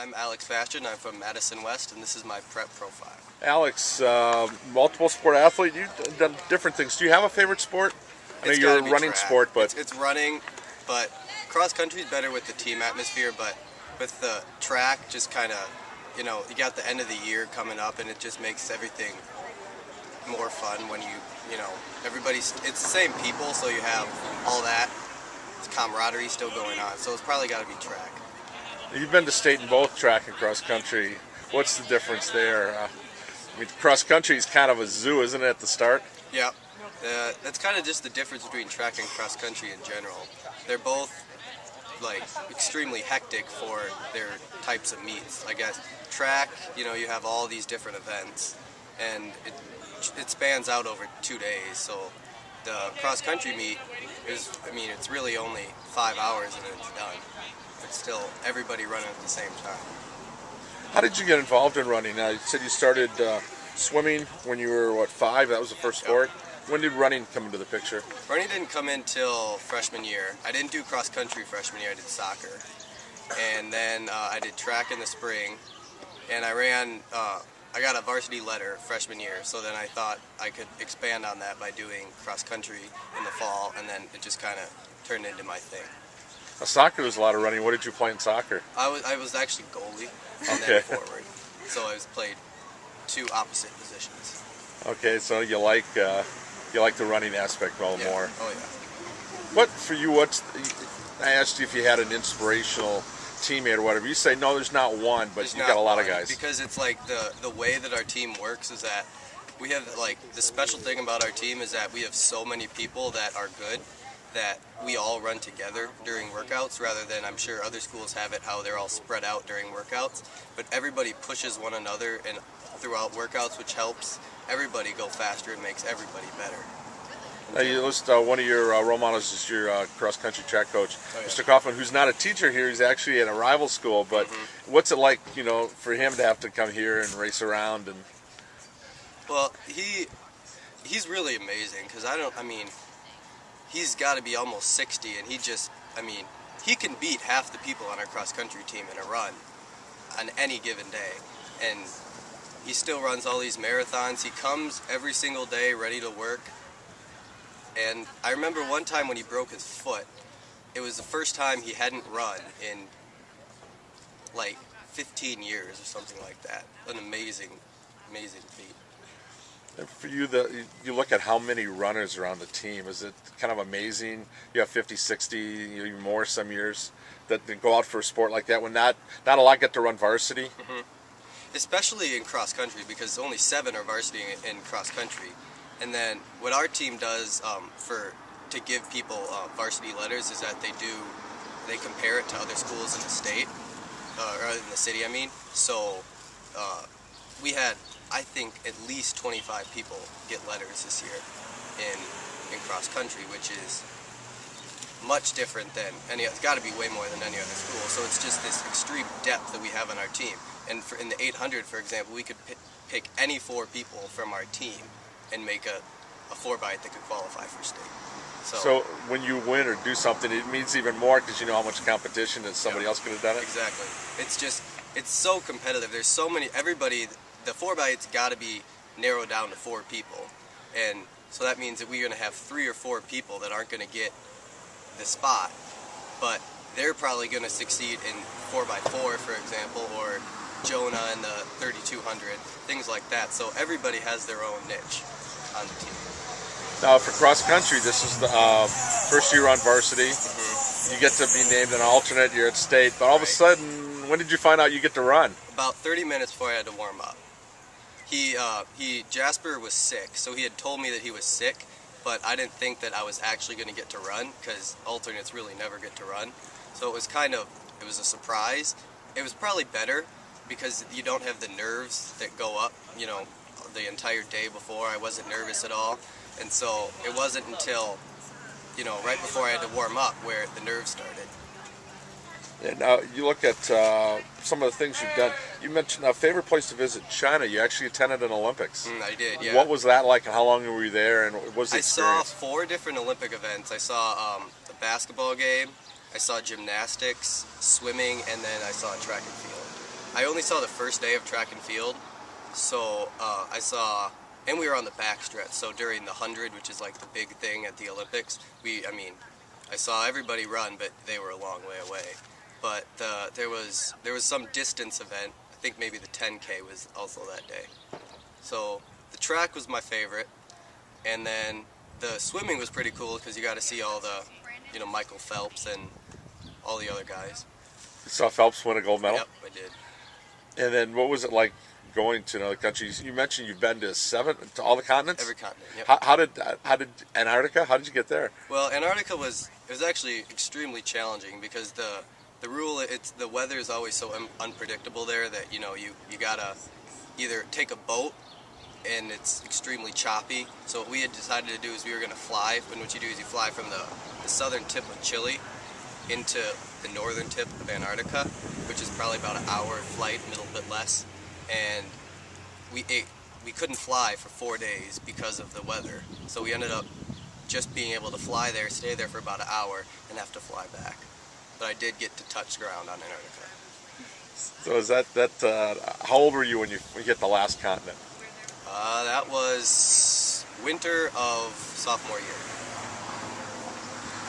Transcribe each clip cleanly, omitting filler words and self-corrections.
I'm Alex Bastian. I'm from Madison West, and this is my prep profile. Alex, multiple sport athlete. You've done different things. Do you have a favorite sport? I know It's you're gotta a be running track. sport, but it's running, but cross country is better with the team atmosphere. But with the track, just kind of, you got the end of the year coming up, and it just makes everything more fun when it's the same people, so you have all that camaraderie still going on. So it's probably got to be track. you've been to state in both track and cross country. What's the difference there? I mean, cross country is kind of a zoo, isn't it, at the start? Yeah, that's kind of just the difference between track and cross country in general. They're both like extremely hectic for their types of meets. I guess track, you have all these different events, and it spans out over 2 days. So the cross country meet it's really only 5 hours and it's done. But still, everybody running at the same time. How did you get involved in running? You said you started swimming when you were, 5? That was the first sport. When did running come into the picture? Running didn't come in till freshman year. I didn't do cross country freshman year. I did soccer. And then I did track in the spring. And I ran, I got a varsity letter freshman year. So then I thought I could expand on that by doing cross country in the fall. And then it just kind of turned into my thing. Soccer was a lot of running. What did you play in soccer? I was actually goalie and Okay. then forward. So I played 2 opposite positions. Okay, so you like the running aspect a little more. Oh yeah. What for you? I asked you if you had an inspirational teammate or whatever. You say no, there's not one, but There's you got a lot of one, guys. because it's like the way that our team works is that we have, like, the special thing about our team is that we have so many people that are good that we all run together during workouts, rather than, I'm sure other schools have it how they're all spread out during workouts. But everybody pushes one another and throughout workouts, which helps everybody go faster and makes everybody better. You list one of your role models is your cross-country track coach, Oh, yeah. Mr. Kaufman, who's not a teacher here. He's actually at a rival school. But what's it like, for him to have to come here and race around? And Well, he's really amazing, because he's got to be almost 60, and he can beat half the people on our cross-country team in a run on any given day. And he still runs all these marathons. He comes every single day ready to work. And I remember one time when he broke his foot, it was the first time he hadn't run in like 15 years or something like that. An amazing, amazing feat. for you, you look at how many runners are on the team. Is it kind of amazing? You have 50, 60, even more some years that go out for a sport like that when not a lot get to run varsity. Especially in cross country, because only 7 are varsity in cross country. And then what our team does to give people varsity letters is that they compare it to other schools in the state, or in the city, So we had, I think, at least 25 people get letters this year in cross country, which is much different than it's got to be way more than any other school. So it's just this extreme depth that we have on our team. And in the 800, for example, we could pick any 4 people from our team and make a 4x that could qualify for state. So when you win or do something, it means even more because you know how much competition that somebody else could have done it. Exactly. It's so competitive. There's so many. Everybody, the 4x got to be narrowed down to 4 people, and so that means that we're going to have 3 or 4 people that aren't going to get the spot, but they're probably going to succeed in 4x4, for example, or Jonah in the 3200, things like that. So everybody has their own niche on the team. Now for cross country, this is the first year on varsity. You get to be named an alternate. You're at state, but all of a sudden, when did you find out you get to run? About 30 minutes before I had to warm up. Jasper was sick, so he had told me that he was sick, but I didn't think that I was actually going to get to run, because alternates really never get to run. So it was a surprise. It was probably better because you don't have the nerves that go up, the entire day before. I wasn't nervous at all. And so it wasn't until, right before I had to warm up where the nerves started. And you look at some of the things you've done. You mentioned a favorite place to visit, China. You actually attended an Olympics. I did, yeah. What was that like, and how long were you there, and what was the experience? I saw 4 different Olympic events. I saw the basketball game, I saw gymnastics, swimming, and then I saw track and field. I only saw the first day of track and field, so I saw, and we were on the back stretch. So during the 100, which is like the big thing at the Olympics, I saw everybody run, but they were a long way away. But there was some distance event. I think maybe the 10K was also that day. So the track was my favorite, and then the swimming was pretty cool because you got to see all the, Michael Phelps and all the other guys. You saw Phelps win a gold medal? Yep, I did. And then what was it like going to another countries? You mentioned you've been to all the continents? Every continent, yep. How did Antarctica, how did you get there? Well, Antarctica was actually extremely challenging because the weather is always so unpredictable there that, you gotta either take a boat and it's extremely choppy. So what we had decided to do is we were gonna fly, and what you do is you fly from the southern tip of Chile into the northern tip of Antarctica, which is probably about an hour flight, a little bit less. And we couldn't fly for 4 days because of the weather. So we ended up just being able to fly there, stay there for about an hour, and have to fly back. But I did get to touch ground on Antarctica. So is that how old were you when you hit the last continent? That was winter of sophomore year.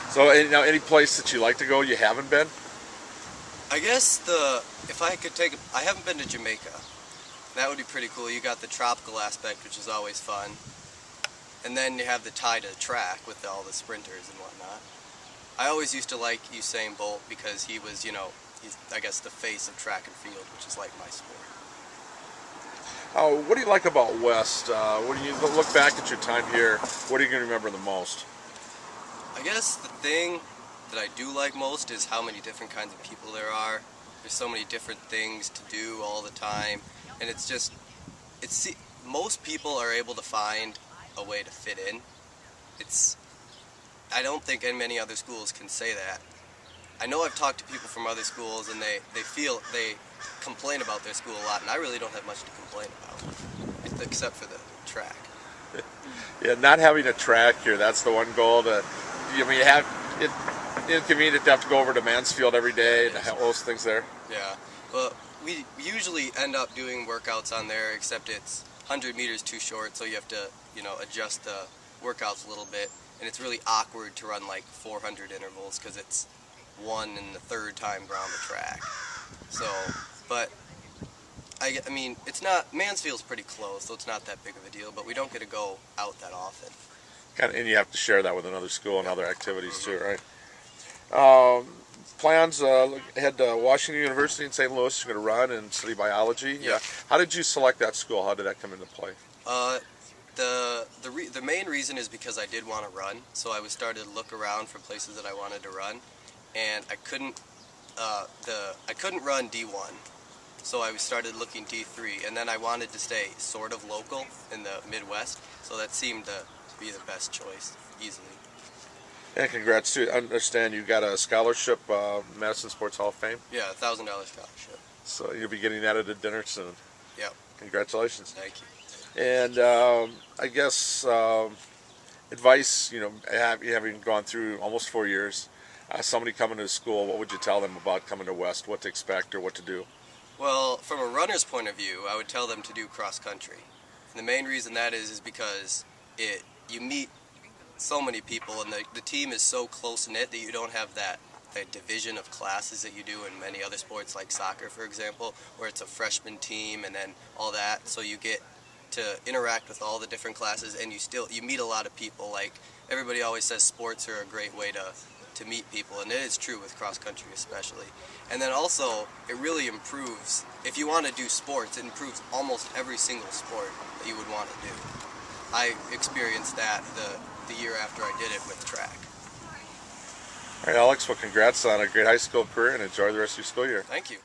So any place that you like to go you haven't been? I guess I haven't been to Jamaica. That would be pretty cool. You got the tropical aspect, which is always fun. And then you have the tie to the track with all the sprinters and whatnot. I always used to like Usain Bolt because he was, he's, I guess, the face of track and field, which is like my sport. What do you like about West? When you look back at your time here, what are you going to remember the most? I guess the thing that I do like most is how many different kinds of people there are. There's so many different things to do all the time, and most people are able to find a way to fit in. I don't think many other schools can say that. I know I've talked to people from other schools, and they complain about their school a lot, and I really don't have much to complain about, except for the track. Yeah, not having a track here, that's the one goal. You have it inconvenient to have to go over to Mansfield every day and have those things there. Yeah, well, we usually end up doing workouts on there, except it's 100 meters too short, so you have to, adjust the workouts a little bit, and it's really awkward to run like 400 intervals because it's 1 and the 3rd time around the track. So, but I mean, it's not, Mansfield's pretty close, so it's not that big of a deal, but we don't get to go out that often. And you have to share that with another school and other activities too, right? Plans head to Washington University in St. Louis. You're going to run and study biology. Yeah. How did you select that school? How did that come into play? The main reason is because I did want to run, so I started to look around for places that I wanted to run, and I couldn't run D1, so I started looking D3, and then I wanted to stay sort of local in the Midwest, so that seemed to be the best choice, easily. And congrats too. I understand you got a scholarship, Madison Sports Hall of Fame. Yeah, $1,000 scholarship. So you'll be getting that at a dinner soon. Yep. Congratulations. Thank you. And I guess advice, having gone through almost 4 years, somebody coming to school, what would you tell them about coming to West, what to expect or what to do? Well, from a runner's point of view, I would tell them to do cross country. And the main reason that is because you meet so many people, and the team is so close-knit that you don't have that division of classes that you do in many other sports like soccer, for example, where it's a freshman team and then all that. So you get to interact with all the different classes, and you meet a lot of people. Like, everybody always says sports are a great way to meet people, and it is true with cross country especially. And then also, it really improves, if you want to do sports, it improves almost every single sport that you would want to do. I experienced that the year after I did it with track. All right, Alex, well, congrats on a great high school career, and enjoy the rest of your school year. Thank you.